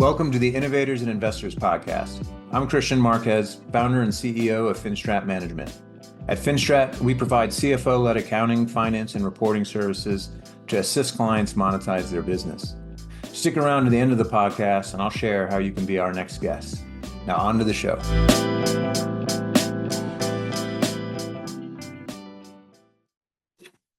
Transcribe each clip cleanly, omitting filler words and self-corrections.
Welcome to the Innovators and Investors Podcast. I'm Kristian Marquez, founder and CEO of Finstrat Management. At Finstrat, we provide CFO-led accounting, finance, and reporting services to assist clients monetize their business. Stick around to the end of the podcast, and I'll share how you can be our next guest. Now, on to the show.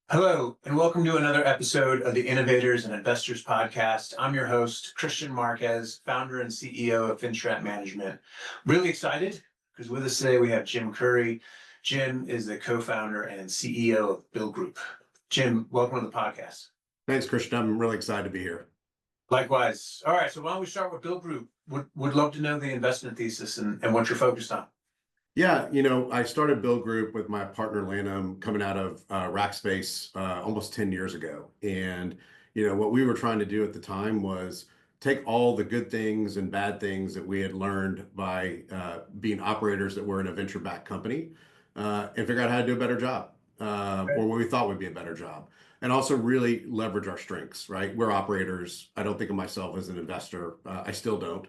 Hello, and welcome to another episode of the Innovators and Investors Podcast. I'm your host, Kristian Marquez, founder and CEO of Finstrat Management. Really excited because with us today we have Jim Curry. Jim is the co-founder and CEO of BuildGroup. Jim, welcome to the podcast. Thanks, Kristian. I'm really excited to be here. Likewise. All right, so why don't we start with BuildGroup? Would love to know the investment thesis and what you're focused on. Yeah, I started BuildGroup with my partner, Lanham, coming out of Rackspace almost 10 years ago. And, what we were trying to do at the time was take all the good things and bad things that we had learned by being operators that were in a venture-backed company and figure out how to do a better job or what we thought would be a better job. And also really leverage our strengths, right? We're operators. I don't think of myself as an investor. I still don't.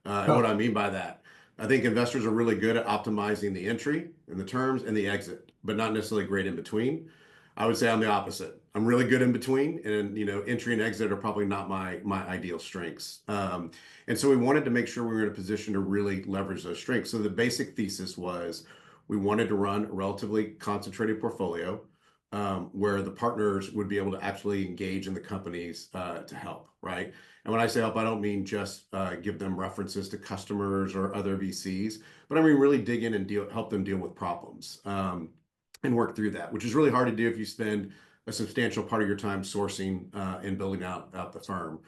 And what I mean by that, I think investors are really good at optimizing the entry and the terms and the exit, but not necessarily great in between. I would say I'm the opposite. I'm really good in between, and entry and exit are probably not my ideal strengths. And so we wanted to make sure we were in a position to really leverage those strengths. So the basic thesis was we wanted to run a relatively concentrated portfolio where the partners would be able to actually engage in the companies to help, right? And when I say help, I don't mean just give them references to customers or other VCs, but I mean really dig in and help them deal with problems and work through that, which is really hard to do if you spend a substantial part of your time sourcing and building out the firm.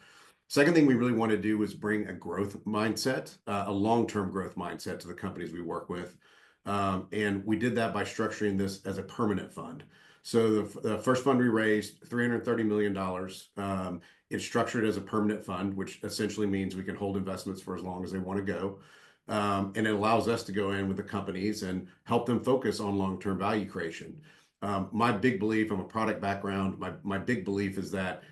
Second thing we really want to do is bring a growth mindset, a long-term growth mindset to the companies we work with. And we did that by structuring this as a permanent fund. So the first fund we raised, $330 million. It's structured as a permanent fund, which essentially means we can hold investments for as long as they want to go. And it allows us to go in with the companies and help them focus on long-term value creation. My big belief, I'm a product background, my big belief is that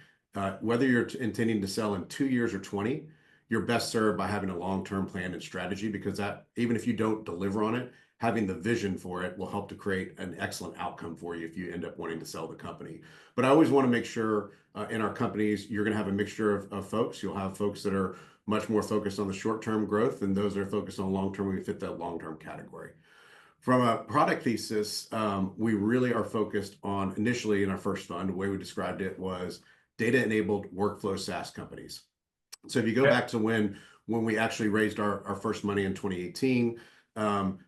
whether you're intending to sell in 2 years or 20, you're best served by having a long-term plan and strategy, because that, even if you don't deliver on it, having the vision for it will help to create an excellent outcome for you if you end up wanting to sell the company. But I always want to make sure in our companies, you're going to have a mixture of folks. You'll have folks that are much more focused on the short-term growth, and those that are focused on long-term, we fit that long-term category. From a product thesis, we really are focused on, initially in our first fund, the way we described it was data-enabled workflow SaaS companies. So if you go back to when we actually raised our first money in 2018,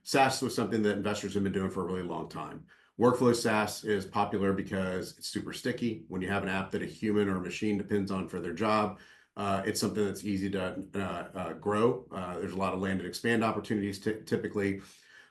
SaaS was something that investors have been doing for a really long time. Workflow SaaS is popular because it's super sticky. When you have an app that a human or a machine depends on for their job, it's something that's easy to grow. There's a lot of land and expand opportunities typically.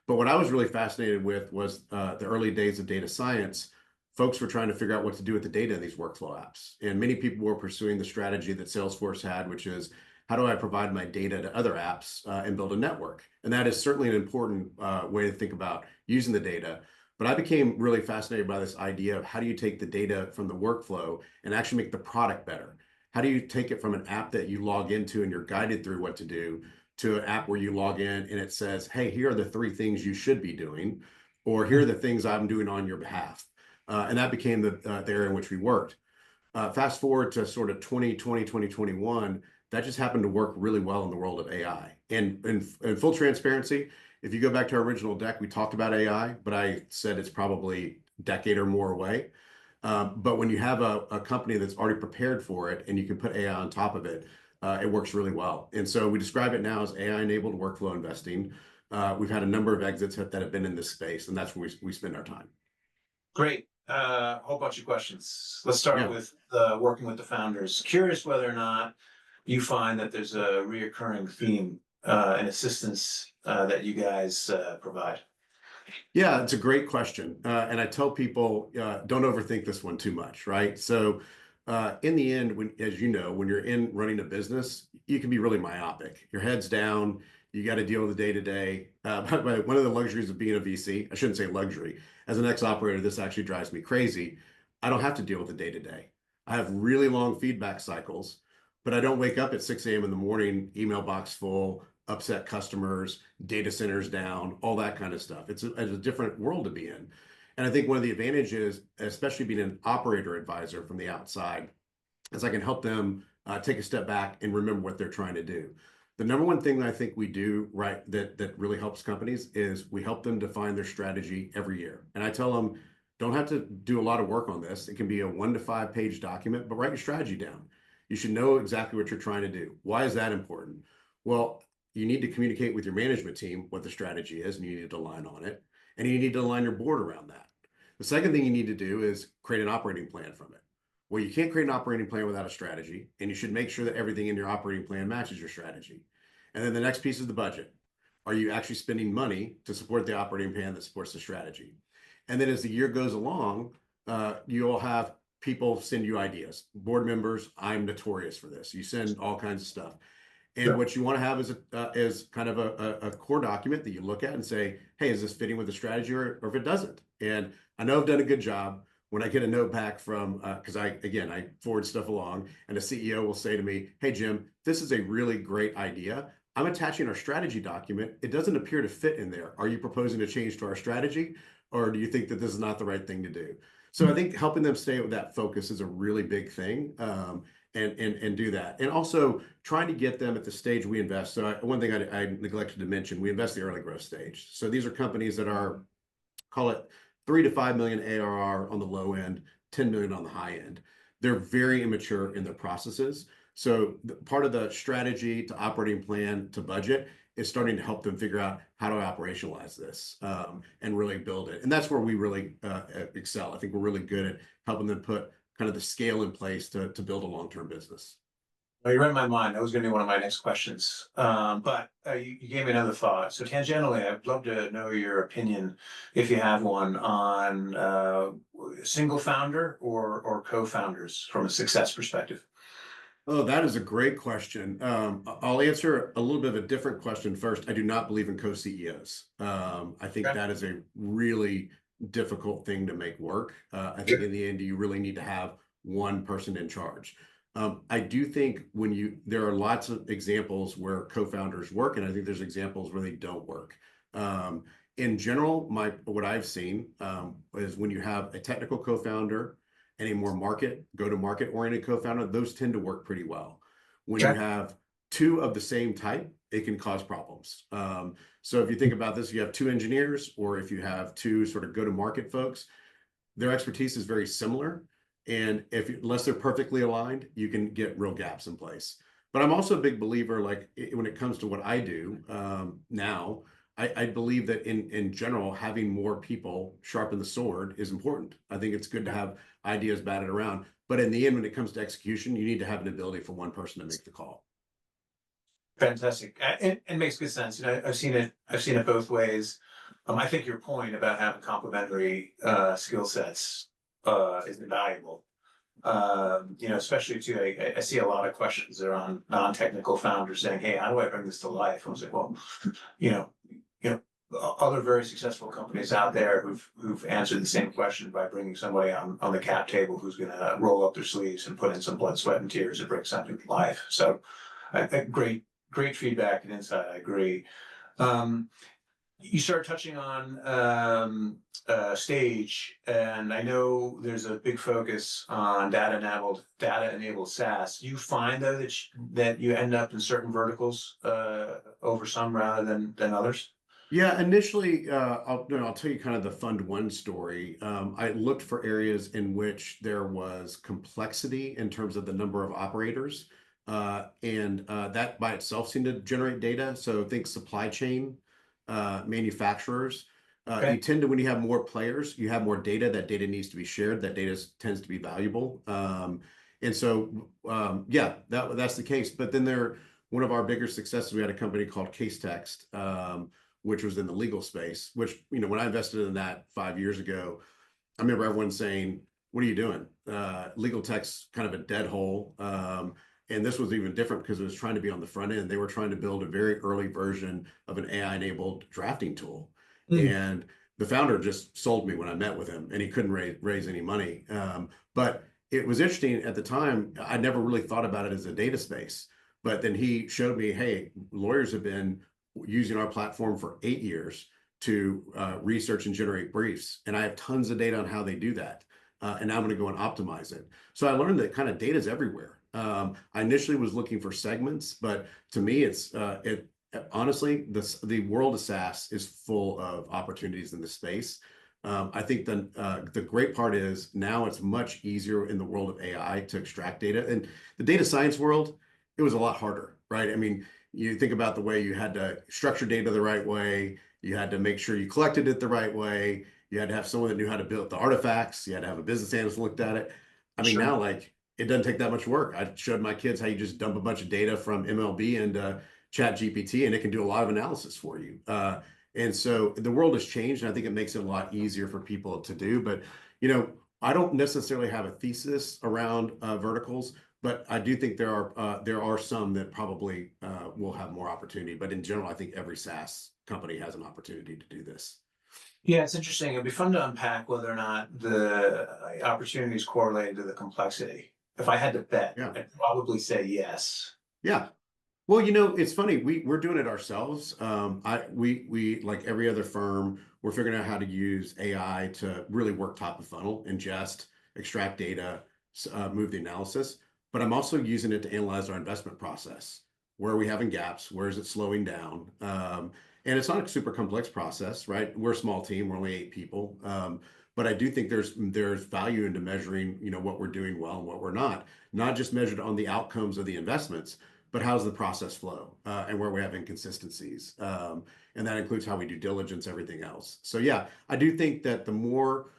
But what I was really fascinated with was the early days of data science. Folks were trying to figure out what to do with the data in these workflow apps. And many people were pursuing the strategy that Salesforce had, which is, how do I provide my data to other apps and build a network? And that is certainly an important way to think about using the data. But I became really fascinated by this idea of how do you take the data from the workflow and actually make the product better? How do you take it from an app that you log into and you're guided through what to do to an app where you log in and it says, hey, here are the 3 things you should be doing, or here are the things I'm doing on your behalf. And that became the area in which we worked. Fast forward to sort of 2020, 2021, that just happened to work really well in the world of AI. And in full transparency, if you go back to our original deck, we talked about AI, but I said it's probably a decade or more away. But when you have a company that's already prepared for it and you can put AI on top of it, it works really well. And so we describe it now as AI-enabled workflow investing. We've had a number of exits that have been in this space, and that's where we spend our time. Great. A whole bunch of questions. Let's start with working with the founders. Curious whether or not you find that there's a reoccurring theme and assistance that you guys provide. Yeah, it's a great question. And I tell people, don't overthink this one too much, right? So in the end, as you know, when you're in running a business, you can be really myopic. Your head's down. You got to deal with the day-to-day. But one of the luxuries of being a VC, I shouldn't say luxury, as an ex-operator, this actually drives me crazy. I don't have to deal with the day-to-day. I have really long feedback cycles but I don't wake up at 6 a.m. in the morning, email box full, upset customers, data centers down, all that kind of stuff. It's a different world to be in. And I think one of the advantages, especially being an operator advisor from the outside, is I can help them take a step back and remember what they're trying to do. The number one thing that I think we do right that really helps companies is we help them define their strategy every year. And I tell them, don't have to do a lot of work on this. It can be a 1 to 5 page document, but write your strategy down. You should know exactly what you're trying to do. Why is that important? Well, you need to communicate with your management team what the strategy is, and you need to align on it. And you need to align your board around that. The second thing you need to do is create an operating plan from it. Well, you can't create an operating plan without a strategy, and you should make sure that everything in your operating plan matches your strategy. And then the next piece is the budget. Are you actually spending money to support the operating plan that supports the strategy? And then as the year goes along, you'll have people send you ideas. Board members, I'm notorious for this. You send all kinds of stuff. And Sure. what you want to have is kind of a core document that you look at and say, hey, is this fitting with the strategy or if it doesn't? And I know I've done a good job when I get a note back from, because I forward stuff along, and a CEO will say to me, hey, Jim, this is a really great idea. I'm attaching our strategy document. It doesn't appear to fit in there. Are you proposing a change to our strategy? Or do you think that this is not the right thing to do? So I think helping them stay with that focus is a really big thing, and do that. And also trying to get them at the stage we invest. So one thing I neglected to mention, we invest the early growth stage. So these are companies that are, call it 3 to 5 million ARR on the low end, 10 million on the high end. They're very immature in their processes. So part of the strategy to operating plan to budget is starting to help them figure out how to operationalize this, and really build it. And that's where we really excel. I think we're really good at helping them put kind of the scale in place to build a long-term business. Well, you read my mind. That was going to be one of my next questions. But you gave me another thought. So tangentially, I'd love to know your opinion, if you have one, on single founder or co-founders from a success perspective. Oh, that is a great question. I'll answer a little bit of a different question first. I do not believe in co-CEOs. I think Okay. that is a really difficult thing to make work. I think in the end, you really need to have one person in charge. I do think there are lots of examples where co-founders work, and I think there's examples where they don't work. In general, what I've seen is when you have a technical co-founder and a more go-to-market oriented co-founder, those tend to work pretty well. When you have two of the same type, it can cause problems. So if you think about this, you have two engineers, or if you have two sort of go-to-market folks, their expertise is very similar. And unless they're perfectly aligned, you can get real gaps in place. But I'm also a big believer, like when it comes to what I do now, I believe that in general, having more people sharpen the sword is important. I think it's good to have ideas batted around. But in the end, when it comes to execution, you need to have an ability for one person to make the call. Fantastic. It makes good sense. You know, I've seen it both ways. I think your point about having complementary skill sets is invaluable. You know, especially too, I see a lot of questions around non-technical founders saying, "Hey, how do I bring this to life?" I was like, "Well, you know, other very successful companies out there who've answered the same question by bringing somebody on the cap table who's going to roll up their sleeves and put in some blood, sweat, and tears and bring something to life." So, great feedback and insight. I agree. You started touching on stage, and I know there's a big focus on data-enabled SaaS. Do you find though that you end up in certain verticals over some rather than others? Yeah, initially, I'll tell you kind of the fund one story. I looked for areas in which there was complexity in terms of the number of operators, and that by itself seemed to generate data. So think supply chain, manufacturers. Okay. You tend to, when you have more players, you have more data. That data needs to be shared. That data tends to be valuable. And so, yeah, that's the case. But then one of our bigger successes, we had a company called Case Text, which was in the legal space, which, when I invested in that 5 years ago, I remember everyone saying, "What are you doing? Legal tech's kind of a dead hole." And this was even different because it was trying to be on the front end. They were trying to build a very early version of an AI-enabled drafting tool. And the founder just sold me when I met with him, and he couldn't raise any money. But it was interesting at the time. I never really thought about it as a data space, but then he showed me, hey, lawyers have been using our platform for 8 years to research and generate briefs. And I have tons of data on how they do that. And now I'm going to go and optimize it. So I learned that kind of data is everywhere. I initially was looking for segments, but to me, honestly, the world of SaaS is full of opportunities in the space. I think the great part is now it's much easier in the world of AI to extract data. And the data science world, it was a lot harder, right? I mean, you think about the way you had to structure data the right way, you had to make sure you collected it the right way, you had to have someone that knew how to build the artifacts, you had to have a business analyst looked at it. I mean, now like it doesn't take that much work. I showed my kids how you just dump a bunch of data from MLB into Chat GPT, and it can do a lot of analysis for you. And so the world has changed, and I think it makes it a lot easier for people to do. But, I don't necessarily have a thesis around verticals, but I do think there are some that probably will have more opportunity. But in general, I think every SaaS company has an opportunity to do this. Yeah, it's interesting. It'd be fun to unpack whether or not the opportunities correlated to the complexity. If I had to bet, Yeah. I'd probably say yes. Yeah. Well, it's funny. We're doing it ourselves. We like every other firm, we're figuring out how to use AI to really work top of funnel, ingest, extract data, move the analysis. But I'm also using it to analyze our investment process. Where are we having gaps? Where is it slowing down? And it's not a super complex process, right? We're a small team. We're only 8 people. But I do think there's value into measuring, what we're doing well and what we're not just measured on the outcomes of the investments, but how's the process flow and where we have inconsistencies. And that includes how we do diligence, everything else. So yeah, I do think that the more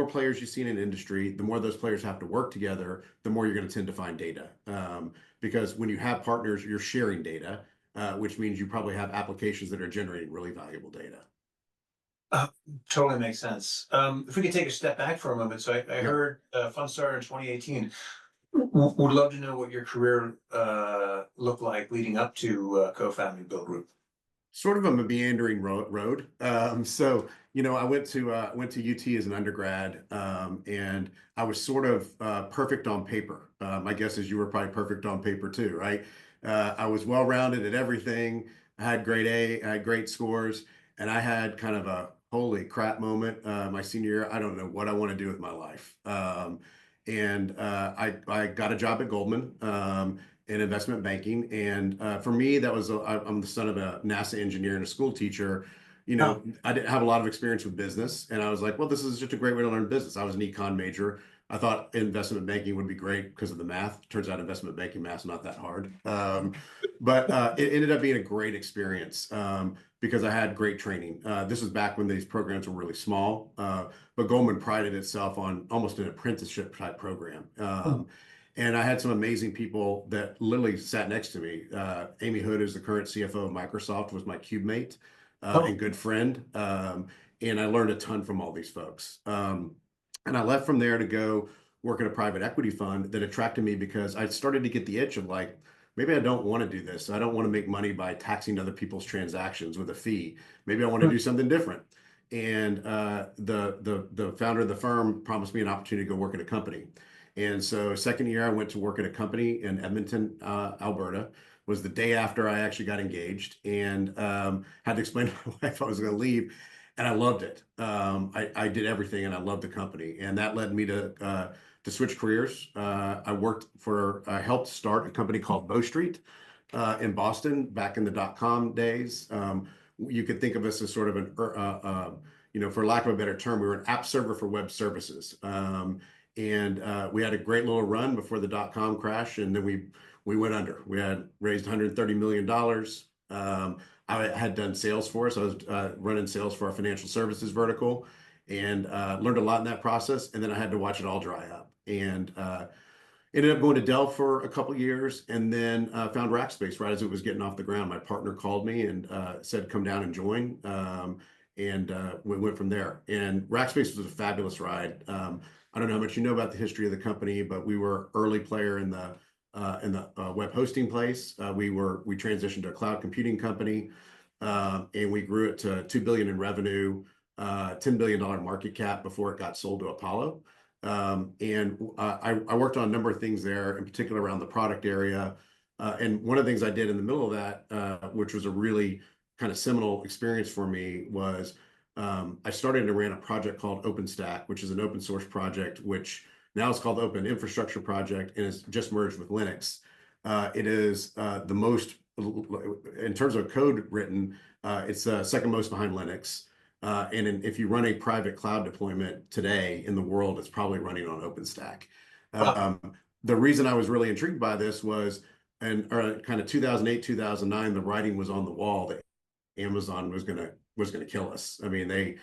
players you see in an industry, the more those players have to work together, the more you're going to tend to find data. Because when you have partners, you're sharing data, which means you probably have applications that are generating really valuable data. Totally makes sense. If we could take a step back for a moment. So I heard Fund started in 2018. Would love to know what your career looked like leading up to co-founding BuildGroup. Sort of a meandering road. So, I went to UT as an undergrad, and I was sort of perfect on paper. My guess is you were probably perfect on paper too, right? I was well-rounded at everything. I had grade A, I had great scores, and I had kind of a holy crap moment my senior year. I don't know what I want to do with my life. And I got a job at Goldman in investment banking. And for me, that was, I'm the son of a NASA engineer and a school teacher. I didn't have a lot of experience with business. And I was like, well, this is just a great way to learn business. I was an econ major. I thought investment banking would be great because of the math. Turns out investment banking math's not that hard. But it ended up being a great experience because I had great training. This was back when these programs were really small, but Goldman prided itself on almost an apprenticeship type program. And I had some amazing people that literally sat next to me. Amy Hood, who's the current CFO of Microsoft, was my cube mate and good friend. And I learned a ton from all these folks. And I left from there to go work at a private equity fund that attracted me because I started to get the itch of like, maybe I don't want to do this. I don't want to make money by taxing other people's transactions with a fee. Maybe I want to do something different. And the founder of the firm promised me an opportunity to go work at a company. And so second year, I went to work at a company in Edmonton, Alberta. Was the day after I actually got engaged, and had to explain to my wife I was going to leave. And I loved it. I did everything, and I loved the company. And that led me to switch careers. I helped start a company called Bow Street in Boston back in the .com days. You could think of us as sort of an, for lack of a better term, we were an app server for web services. And we had a great little run before the .com crash, and then we went under. We had raised $130 million. I had done Salesforce. I was running sales for our financial services vertical, and learned a lot in that process. And then I had to watch it all dry up. And ended up going to Dell for a couple of years, and then found Rackspace right as it was getting off the ground. My partner called me and said, "Come down and join." And we went from there. And Rackspace was a fabulous ride. I don't know how much you know about the history of the company, but we were early player in the web hosting place. We transitioned to a cloud computing company, and we grew it to $2 billion in revenue, $10 billion market cap before it got sold to Apollo. I worked on a number of things there, in particular around the product area. And one of the things I did in the middle of that, which was a really kind of seminal experience for me, was I started and ran a project called OpenStack, which is an open source project, which now is called Open Infrastructure Project, and it's just merged with Linux. It is the most, in terms of code written, it's second most behind Linux. If you run a private cloud deployment today in the world, it's probably running on OpenStack. The reason I was really intrigued by this was, kind of 2008, 2009, the writing was on the wall that Amazon was gonna kill us. I mean, they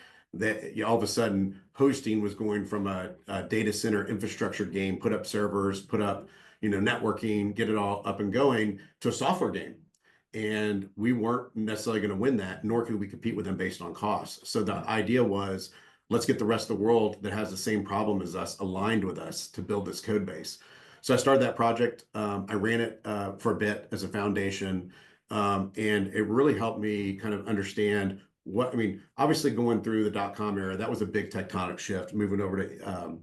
all of a sudden hosting was going from a data center infrastructure game, put up servers, put up networking, get it all up and going, to a software game. And we weren't necessarily going to win that, nor could we compete with them based on cost. So the idea was, let's get the rest of the world that has the same problem as us aligned with us to build this code base. So I started that project. I ran it for a bit as a foundation, and it really helped me kind of understand what, I mean, obviously going through the dot-com era, that was a big tectonic shift, moving over to,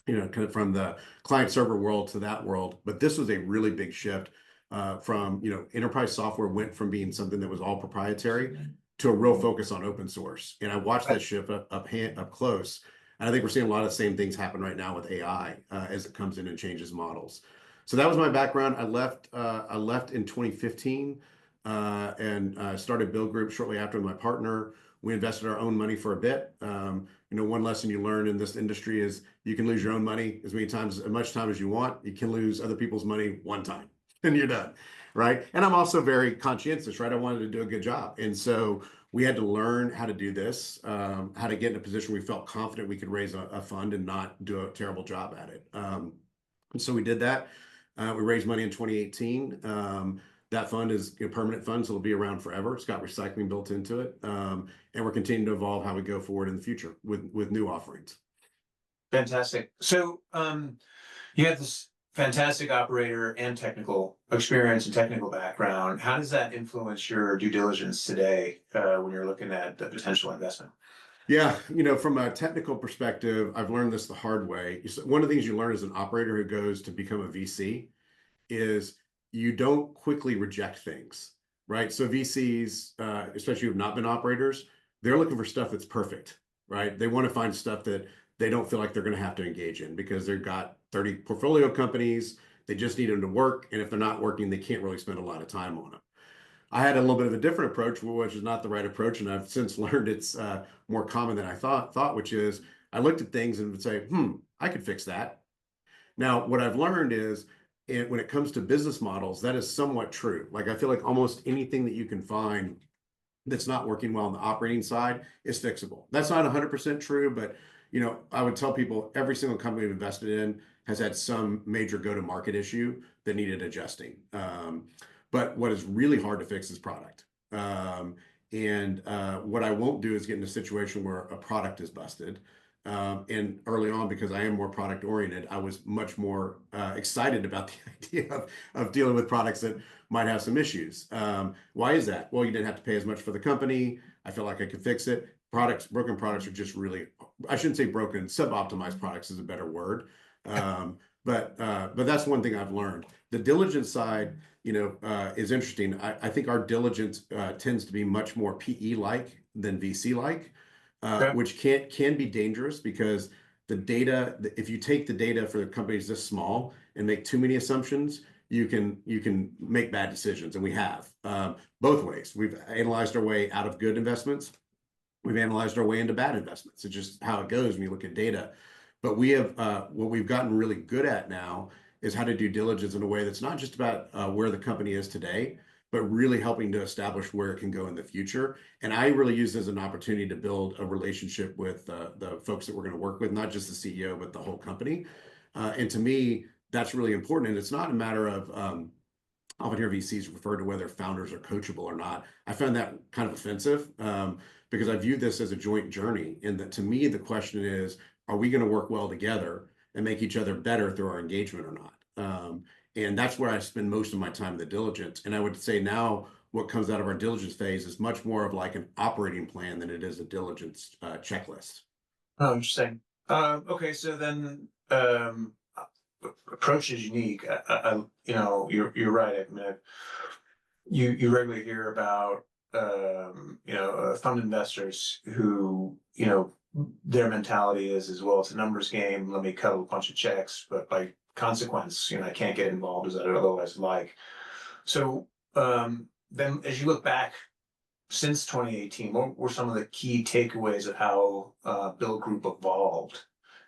kind of from the client server world to that world. But this was a really big shift from, enterprise software went from being something that was all proprietary to a real focus on open source. And I watched that shift up close. And I think we're seeing a lot of the same things happen right now with AI as it comes in and changes models. So that was my background. I left in 2015 and started BuildGroup shortly after with my partner. We invested our own money for a bit. One lesson you learn in this industry is you can lose your own money as much time as you want. You can lose other people's money one time and you're done, right? And I'm also very conscientious, right? I wanted to do a good job. And so we had to learn how to do this, how to get in a position where we felt confident we could raise a fund and not do a terrible job at it. And so we did that. We raised money in 2018. That fund is a permanent fund, so it'll be around forever. It's got recycling built into it. And we're continuing to evolve how we go forward in the future with new offerings. Fantastic. So you have this fantastic operator and technical experience and technical background. How does that influence your due diligence today when you're looking at the potential investment? Yeah, from a technical perspective, I've learned this the hard way. One of the things you learn as an operator who goes to become a VC is you don't quickly reject things, right? So VCs, especially who have not been operators, they're looking for stuff that's perfect, right? They want to find stuff that they don't feel like they're going to have to engage in because they've got 30 portfolio companies. They just need them to work. And if they're not working, they can't really spend a lot of time on them. I had a little bit of a different approach, which is not the right approach. And I've since learned it's more common than I thought, which is I looked at things and would say, I could fix that. Now, what I've learned is when it comes to business models, that is somewhat true. Like I feel like almost anything that you can find that's not working well on the operating side is fixable. That's not 100% true, but I would tell people every single company we've invested in has had some major go-to-market issue that needed adjusting. But what is really hard to fix is product. And what I won't do is get in a situation where a product is busted. And early on, because I am more product oriented, I was much more excited about the idea of dealing with products that might have some issues. Why is that? Well, you didn't have to pay as much for the company. I feel like I could fix it. Broken products are just really, I shouldn't say broken, suboptimized products is a better word. But that's one thing I've learned. The diligence side, is interesting. I think our diligence tends to be much more PE-like than VC-like. Which can be dangerous because the data, if you take the data for the companies this small and make too many assumptions, you can make bad decisions, and we have both ways. We've analyzed our way out of good investments. We've analyzed our way into bad investments. It's just how it goes when you look at data. But we have what we've gotten really good at now is how to do diligence in a way that's not just about where the company is today, but really helping to establish where it can go in the future. And I really use this as an opportunity to build a relationship with the folks that we're going to work with, not just the CEO, but the whole company. And to me, that's really important. And it's not a matter of, often hear VCs refer to whether founders are coachable or not. I found that kind of offensive because I view this as a joint journey. And that to me, the question is, are we going to work well together and make each other better through our engagement or not? And that's where I spend most of my time in the diligence. And I would say now what comes out of our diligence phase is much more of like an operating plan than it is a diligence checklist. Oh, interesting. Okay, so then approach is unique. You're right. I mean, you regularly hear about fund investors who their mentality is as well. It's a numbers game. Let me cut a bunch of checks, but by consequence, I can't get involved as I'd otherwise like. So then, as you look back since 2018, what were some of the key takeaways of how BuildGroup evolved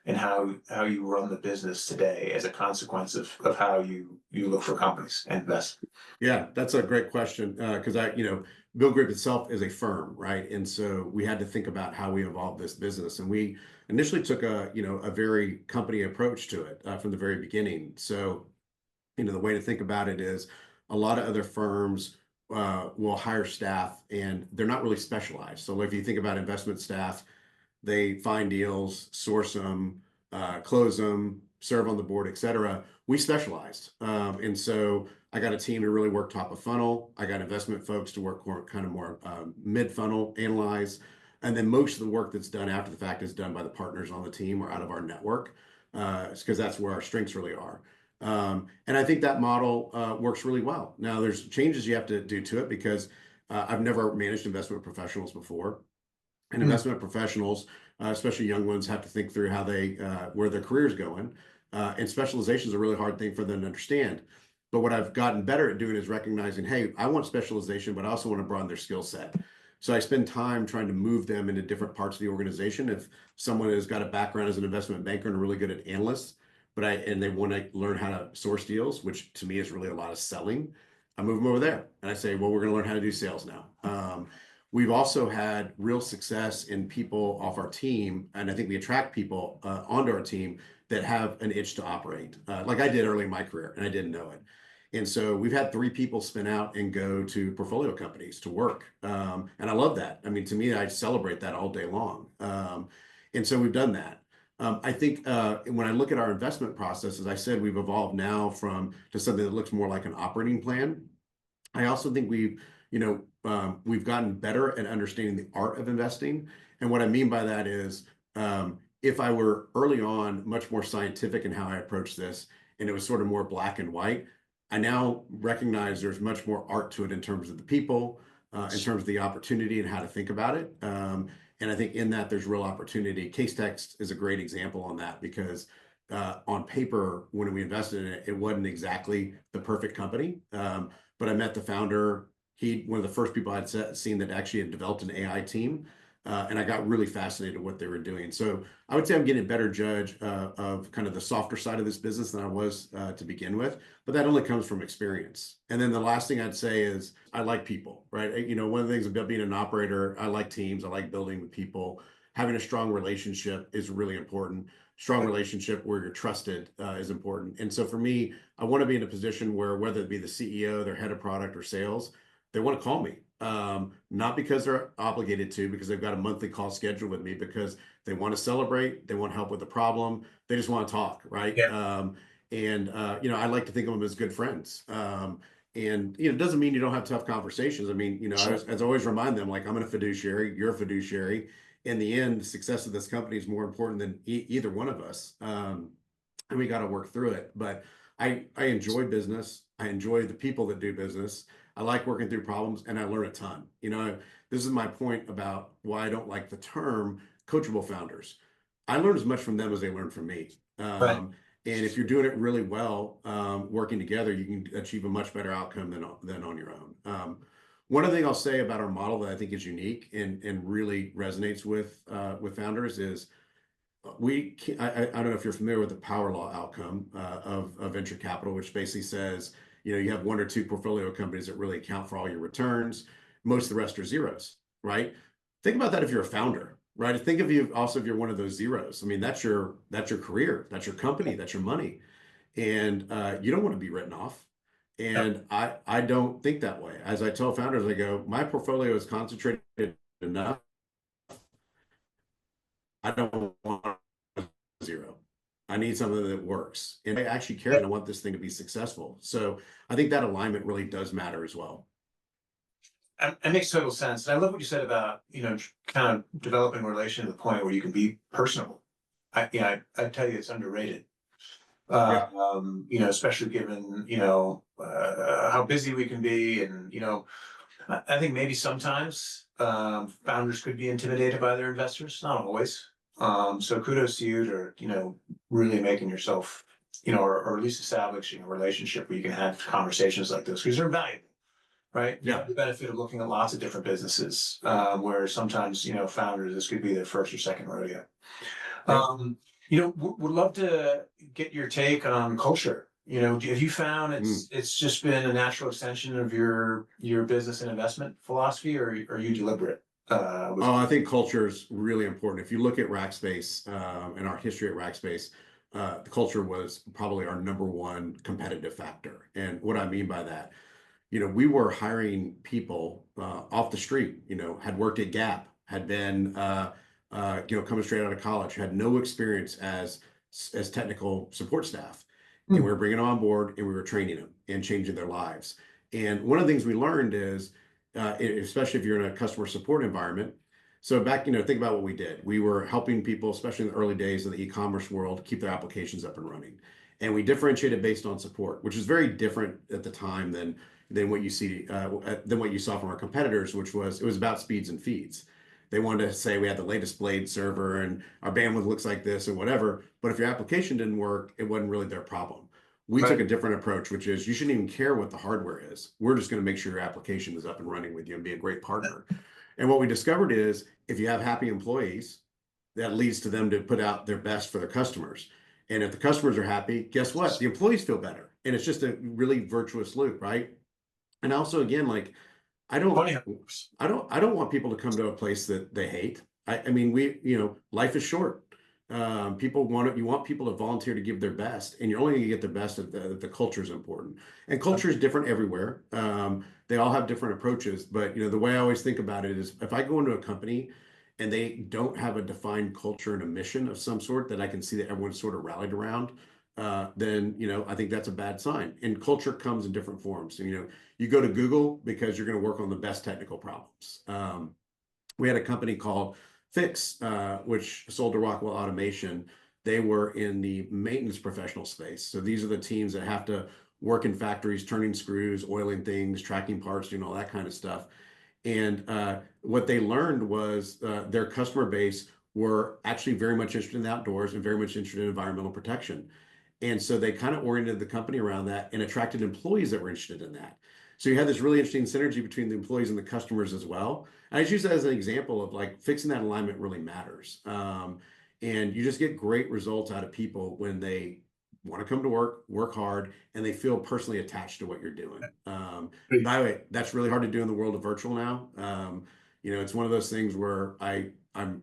and how you run the business today as a consequence of how you look for companies and invest? Yeah, that's a great question because BuildGroup itself is a firm, right? And so we had to think about how we evolved this business, and we initially took a very company approach to it from the very beginning. So the way to think about it is a lot of other firms will hire staff and they're not really specialized. So if you think about investment staff, they find deals, source them, close them, serve on the board, et cetera. We specialized. And so I got a team to really work top of funnel. I got investment folks to work more mid funnel, analyze. And then most of the work that's done after the fact is done by the partners on the team or out of our network, because that's where our strengths really are. And I think that model works really well. Now, there's changes you have to do to it because I've never managed investment professionals before. And investment professionals, especially young ones, have to think through how where their career is going. And specialization is a really hard thing for them to understand. But what I've gotten better at doing is recognizing, hey, I want specialization, but I also want to broaden their skill set. So I spend time trying to move them into different parts of the organization. If someone has got a background as an investment banker and really good at analysts, and they want to learn how to source deals, which to me is really a lot of selling, I move them over there. And I say, well, we're going to learn how to do sales now. We've also had real success in people off our team, and I think we attract people onto our team that have an itch to operate, like I did early in my career, and I didn't know it. And so we've had 3 people spin out and go to portfolio companies to work. And I love that. I mean, to me, I celebrate that all day long. And so we've done that. I think when I look at our investment process, as I said, we've evolved now to something that looks more like an operating plan. I also think we've gotten better at understanding the art of investing. And what I mean by that is, if I were early on much more scientific in how I approach this, and it was sort of more black and white, I now recognize there's much more art to it in terms of the people, in terms of the opportunity and how to think about it. And I think in that there's real opportunity. Case Text is a great example on that because on paper, when we invested in it, it wasn't exactly the perfect company. But I met the founder. One of the first people I'd seen that actually had developed an AI team. And I got really fascinated with what they were doing. So I would say I'm getting a better judge of kind of the softer side of this business than I was to begin with, but that only comes from experience. And then the last thing I'd say is I like people, right? One of the things about being an operator, I like teams, I like building with people. Having a strong relationship is really important. Strong relationship where you're trusted is important. And so for me, I want to be in a position where whether it be the CEO, their head of product or sales, they want to call me. Not because they're obligated to, because they've got a monthly call scheduled with me, because they want to celebrate, they want help with the problem, they just want to talk, right? Yeah. I like to think of them as good friends. It doesn't mean you don't have tough conversations. I mean, Sure. I always remind them, like, I'm a fiduciary, you're a fiduciary. In the end, the success of this company is more important than either one of us. And we got to work through it. But I enjoy business. I enjoy the people that do business. I like working through problems, and I learn a ton. This is my point about why I don't like the term coachable founders. I learn as much from them as they learn from me. Right. And if you're doing it really well, working together, you can achieve a much better outcome than on your own. One other thing I'll say about our model that I think is unique and really resonates with founders is I don't know if you're familiar with the power law outcome of venture capital, which basically says, you have 1 or 2 portfolio companies that really account for all your returns. Most of the rest are zeros, right? Think about that if you're a founder, right? Think of you also if you're one of those zeros. I mean, that's your career, that's your company, that's your money. And you don't want to be written off. And I don't think that way. As I tell founders, I go, my portfolio is concentrated enough. I don't want zero. I need something that works. And I actually care and I want this thing to be successful. So I think that alignment really does matter as well. It makes total sense. And I love what you said about, kind of developing a relation to the point where you can be personable. I tell you, it's underrated. Yeah. Especially given, how busy we can be. And, I think maybe sometimes founders could be intimidated by their investors, not always. So kudos to you to, really making yourself, or at least establishing a relationship where you can have conversations like this because they're valuable, right? You Yeah. have the benefit of looking at lots of different businesses, where sometimes, founders, this could be their first or second rodeo. Yep. Would love to get your take on culture. Have you found it's just been a natural extension of your business and investment philosophy, or are you deliberate? I think culture is really important. If you look at Rackspace and our history at Rackspace, the culture was probably our number one competitive factor. And what I mean by that, we were hiring people off the street, had worked at Gap, had been, coming straight out of college, had no experience as technical support staff. And we were bringing them on board and we were training them and changing their lives. And one of the things we learned is, especially if you're in a customer support environment. So back, think about what we did. We were helping people, especially in the early days of the e-commerce world, keep their applications up and running. And we differentiated based on support, which is very different at the time than what you saw from our competitors, which was, it was about speeds and feeds. They wanted to say we had the latest blade server and our bandwidth looks like this or whatever. But if your application didn't work, it wasn't really their problem. We took a different approach, which is you shouldn't even care what the hardware is. We're just going to make sure your application is up and running with you and be a great partner. And what we discovered is if you have happy employees, that leads to them to put out their best for their customers. And if the customers are happy, guess what? The employees feel better. And it's just a really virtuous loop, right? And also, again, like, I don't want people to come to a place that they hate. I mean, life is short. You want people to volunteer to give their best, and you're only going to get their best if the culture is important. And culture is different everywhere. They all have different approaches, but the way I always think about it is if I go into a company and they don't have a defined culture and a mission of some sort that I can see that everyone's sort of rallied around, then I think that's a bad sign. And culture comes in different forms. You go to Google because you're going to work on the best technical problems. We had a company called Fix, which sold to Rockwell Automation. They were in the maintenance professional space. So these are the teams that have to work in factories, turning screws, oiling things, tracking parts, all that kind of stuff. And what they learned was their customer base were actually very much interested in the outdoors and very much interested in environmental protection. And so they kind of oriented the company around that and attracted employees that were interested in that. So you had this really interesting synergy between the employees and the customers as well. And I just use that as an example of like fixing that alignment really matters. And you just get great results out of people when they want to come to work hard, and they feel personally attached to what you're doing. By the way, that's really hard to do in the world of virtual now. It's one of those things where I'm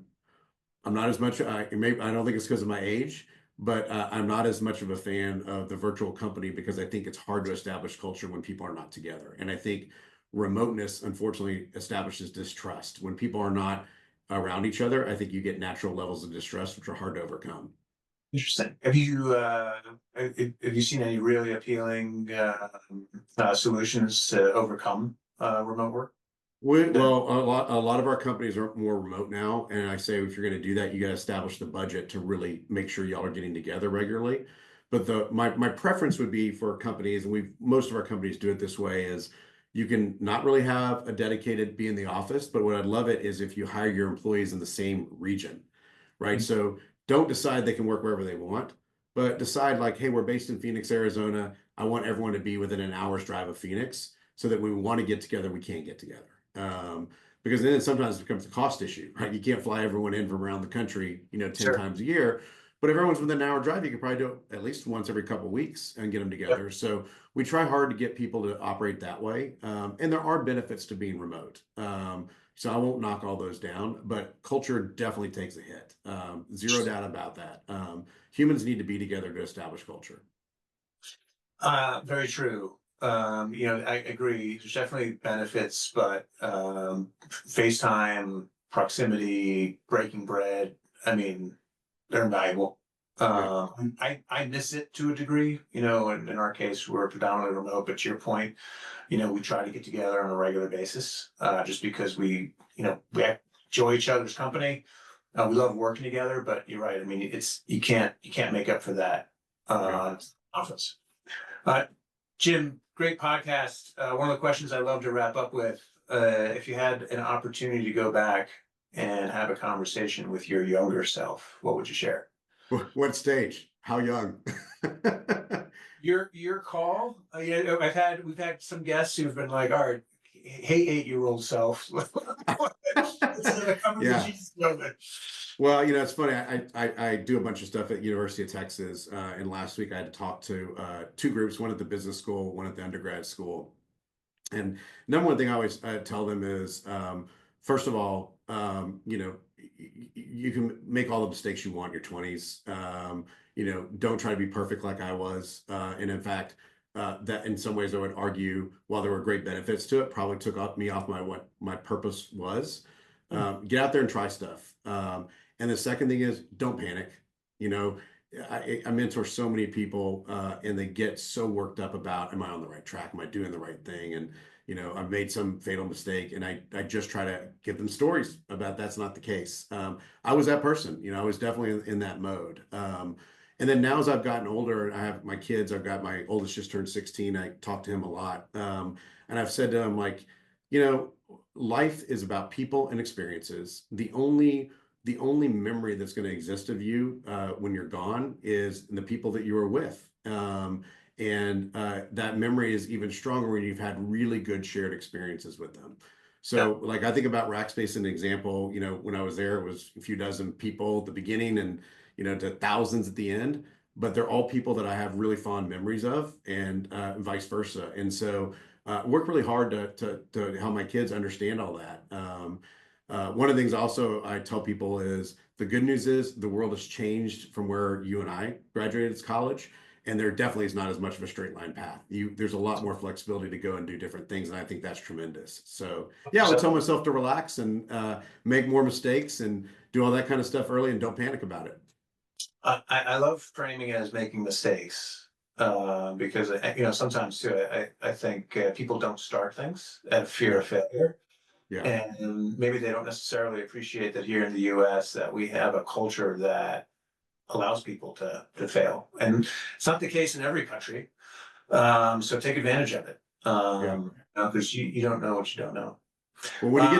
not as much, I don't think it's because of my age, but I'm not as much of a fan of the virtual company because I think it's hard to establish culture when people are not together. And I think remoteness, unfortunately, establishes distrust. When people are not around each other, I think you get natural levels of distrust, which are hard to overcome. Interesting. Have you seen any really appealing solutions to overcome remote work? Well, a lot of our companies are more remote now, and I say if you're going to do that, you got to establish the budget to really make sure y'all are getting together regularly. But my preference would be for companies, and most of our companies do it this way, is you can not really have a dedicated be in the office, but what I'd love it is if you hire your employees in the same region, right? So don't decide they can work wherever they want, but decide like, hey, we're based in Phoenix, Arizona. I want everyone to be within an hour's drive of Phoenix so that when we want to get together, we can get together. Because then sometimes it becomes a cost issue, right? You can't fly everyone in from around the country, 10 times a year. But if everyone's within an hour drive, you could probably do it at least once every couple of weeks and get them together. So we try hard to get people to operate that way. And there are benefits to being remote. So I won't knock all those down, but culture definitely takes a hit. Zero doubt about that. Humans need to be together to establish culture. Very true. I agree. There's definitely benefits, but FaceTime, proximity, breaking bread, I mean, they're invaluable. I miss it to a degree, in our case, we're predominantly remote, but to your point, we try to get together on a regular basis, just because we enjoy each other's company. We love working together, but you're right. I mean, you can't make up for that conference. Jim, great podcast. One of the questions I love to wrap up with, if you had an opportunity to go back and have a conversation with your younger self, what would you share? What stage? How young? Your call. We've had some guests who've been like, all right, hey, 8-year-old self. Yeah. Well, it's funny. I do a bunch of stuff at University of Texas, and last week I had to talk to two groups, one at the business school, one at the undergrad school. And number one thing I always tell them is, first of all, you can make all the mistakes you want in your 20s. Don't try to be perfect like I was. And in fact, that in some ways I would argue, while there were great benefits to it, probably took me off what my purpose was. Get out there and try stuff. And the second thing is, don't panic. I mentor so many people, and they get so worked up about, am I on the right track? Am I doing the right thing? And I've made some fatal mistake, and I just try to give them stories about that's not the case. I was that person. I was definitely in that mode. And then now as I've gotten older, I have my kids. I've got my oldest just turned 16. I talk to him a lot, and I've said to him, like, life is about people and experiences. The only memory that's going to exist of you when you're gone is the people that you were with. And that memory is even stronger when you've had really good shared experiences with them. So like, I think about Rackspace as an example. When I was there, it was a few dozen people at the beginning and, to thousands at the end, but they're all people that I have really fond memories of, and vice versa. And so work really hard to help my kids understand all that. One of the things also I tell people is, the good news is the world has changed from where you and I graduated college, and there definitely is not as much of a straight line path. There's a lot more flexibility to go and do different things, and I think that's tremendous. So yeah, I'll tell myself to relax and make more mistakes and do all that kind of stuff early, and don't panic about it. I love framing it as making mistakes, because sometimes too, I think people don't start things out of fear of failure. Yeah. And maybe they don't necessarily appreciate that here in the US that we have a culture that allows people to fail. And it's not the case in every country. So take advantage of it. Because you don't know what you don't know. Well, when you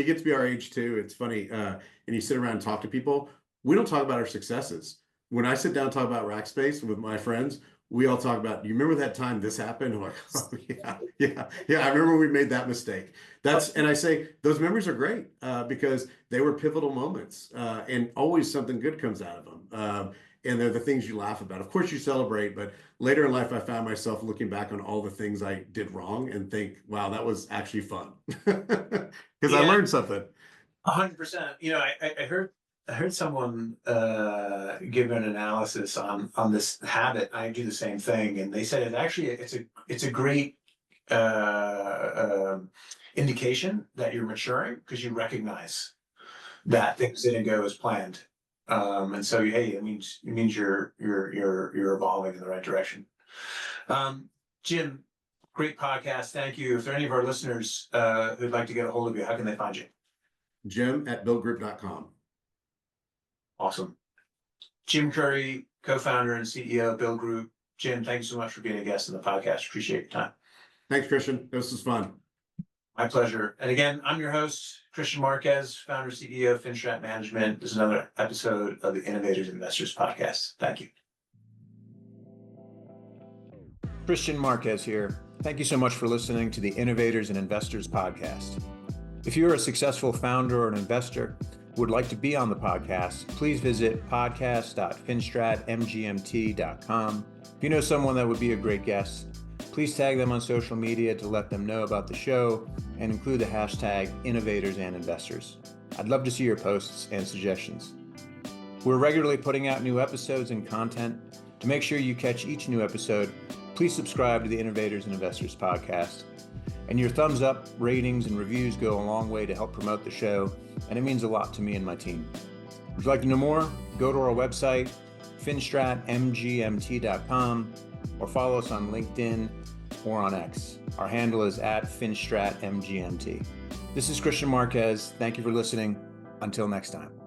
get to be our age too, it's funny, and you sit around and talk to people, we don't talk about our successes. When I sit down and talk about Rackspace with my friends, we all talk about, do you remember that time this happened? I'm like, oh yeah. I remember we made that mistake. And I say, those memories are great because they were pivotal moments, and always something good comes out of them. And they're the things you laugh about. Of course you celebrate, but later in life, I found myself looking back on all the things I did wrong and think, wow, that was actually fun. Because I learned something. 100%. I heard someone give an analysis on this habit. I do the same thing, and they said it's a great indication that you're maturing, because you recognize that things didn't go as planned, and so it means you're evolving in the right direction. Jim, great podcast. Thank you. If there are any of our listeners who'd like to get a hold of you, how can they find you? Jim@buildgroup.com. Awesome. Jim Curry, co-founder and CEO of BuildGroup. Jim, thank you so much for being a guest on the podcast. Appreciate your time. Thanks, Kristian. This was fun. My pleasure. And again, I'm your host, Kristian Marquez, founder and CEO of FinStrat Management. This is another episode of the Innovators Investors Podcast. Thank you. Kristian Marquez here. Thank you so much for listening to the Innovators and Investors Podcast. If you're a successful founder or an investor who would like to be on the podcast, please visit podcast.finstratmgmt.com. If you know someone that would be a great guest, please tag them on social media to let them know about the show and include the hashtag Innovators and Investors. I'd love to see your posts and suggestions. We're regularly putting out new episodes and content. To make sure you catch each new episode, please subscribe to the Innovators and Investors Podcast. And your thumbs up, ratings, and reviews go a long way to help promote the show, and it means a lot to me and my team. Would you like to know more? Go to our website, finstratmgmt.com, or follow us on LinkedIn or on X. Our handle is @finstratmgmt. This is Kristian Marquez. Thank you for listening. Until next time.